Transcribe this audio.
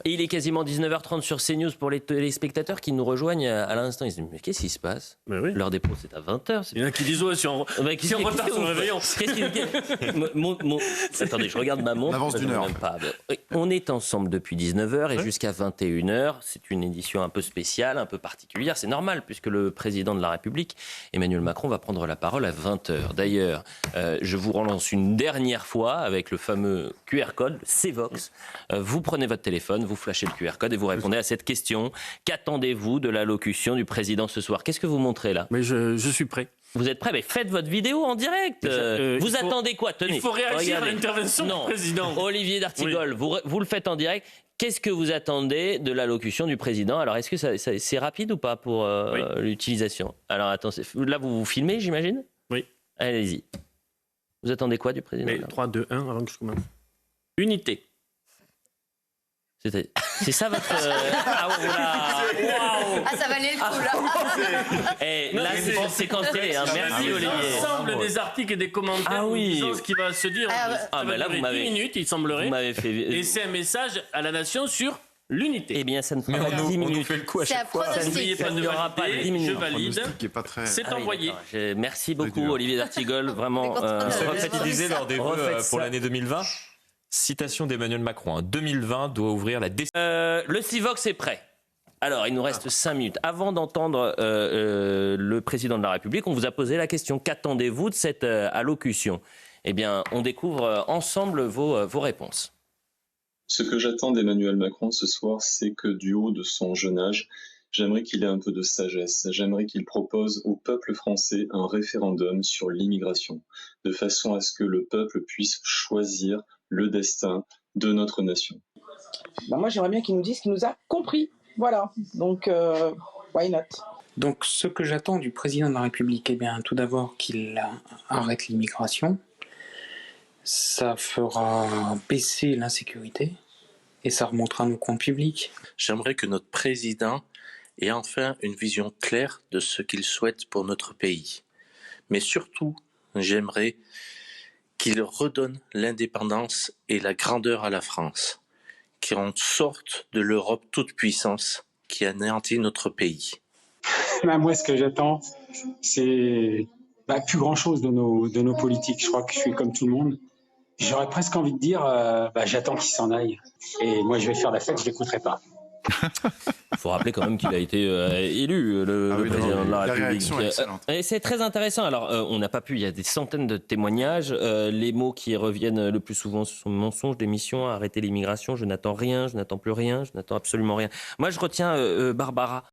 Et il est quasiment 19h30 sur CNews pour les téléspectateurs qui nous rejoignent à l'instant. Ils se disent mais qu'est-ce qui se passe? Oui. L'heure des pros c'est à 20h. Il y en a qui disent ouais, si on retard sur le réveillon. Attendez, je regarde ma montre. Avance d'une heure. On est ensemble depuis 19h et jusqu'à 21h. C'est une édition un peu spéciale, un peu particulière. C'est normal puisque le président de la République, Emmanuel Macron, va prendre la parole à 20h. D'ailleurs, je vous relance une dernière fois avec le fameux QR code, CVOX. Vous prenez votre téléphone, vous flashez le QR code et vous répondez à cette question. Qu'attendez-vous de l'allocution du président ce soir? Qu'est-ce que vous montrez là? Mais je suis prêt. Vous êtes prêt? Mais faites votre vidéo en direct. Vous attendez quoi? Tenez. Il faut réagir à l'intervention du président. Olivier d'Artigol, vous le faites en direct. Qu'est-ce que vous attendez de l'allocution du président? Alors, est-ce que c'est rapide ou pas pour l'utilisation? Alors, attends, là, vous filmez, j'imagine? Oui. Allez-y. Vous attendez quoi du président? Mais 3, 2, 1, avant que je commence. Unité. C'est ça votre... Ah, wow. Ah, ça valait le coup, là. Là, c'est séquencé. Hein. Merci, Olivier. L'ensemble des articles et des commentaires disant ce qui va se dire. Ça va durer 10 minutes, il semblerait. Et c'est un message à la nation sur l'unité. Eh bien, ça ne fera pas 10 minutes. On nous fait le coup à chaque fois. N'oubliez pas de valider. Je valide. C'est envoyé. Merci beaucoup, Olivier d'Artigol. Vraiment. Il disait lors des vœux pour l'année 2020. Citation d'Emmanuel Macron, 2020 doit ouvrir la le CIVOX est prêt. Alors, il nous reste 5 minutes. Avant d'entendre le président de la République, on vous a posé la question, qu'attendez-vous de cette allocution? Eh bien, on découvre ensemble vos réponses. Ce que j'attends d'Emmanuel Macron ce soir, c'est que du haut de son jeune âge, j'aimerais qu'il ait un peu de sagesse. J'aimerais qu'il propose au peuple français un référendum sur l'immigration, de façon à ce que le peuple puisse choisir le destin de notre nation. Moi, j'aimerais bien qu'il nous dise qu'il nous a compris. Voilà. Donc, why not? Donc, ce que j'attends du président de la République, eh bien, tout d'abord qu'il arrête l'immigration. Ça fera baisser l'insécurité et ça remontera nos comptes publics. J'aimerais que notre président ait enfin une vision claire de ce qu'il souhaite pour notre pays. Mais surtout, j'aimerais qu'il redonne l'indépendance et la grandeur à la France, qu'on sorte de l'Europe toute puissance qui anéantit notre pays. Moi, ce que j'attends, c'est plus grand-chose de nos politiques. Je crois que je suis comme tout le monde. J'aurais presque envie de dire, j'attends qu'ils s'en aillent. Et moi, je vais faire la fête, je l'écouterai pas. Il faut rappeler quand même qu'il a été élu, le président de la République. Et c'est très intéressant. Alors, on n'a pas pu, il y a des centaines de témoignages. Les mots qui reviennent le plus souvent sont mensonge, démission, arrêter l'immigration, je n'attends rien, je n'attends plus rien, je n'attends absolument rien. Moi, je retiens Barbara.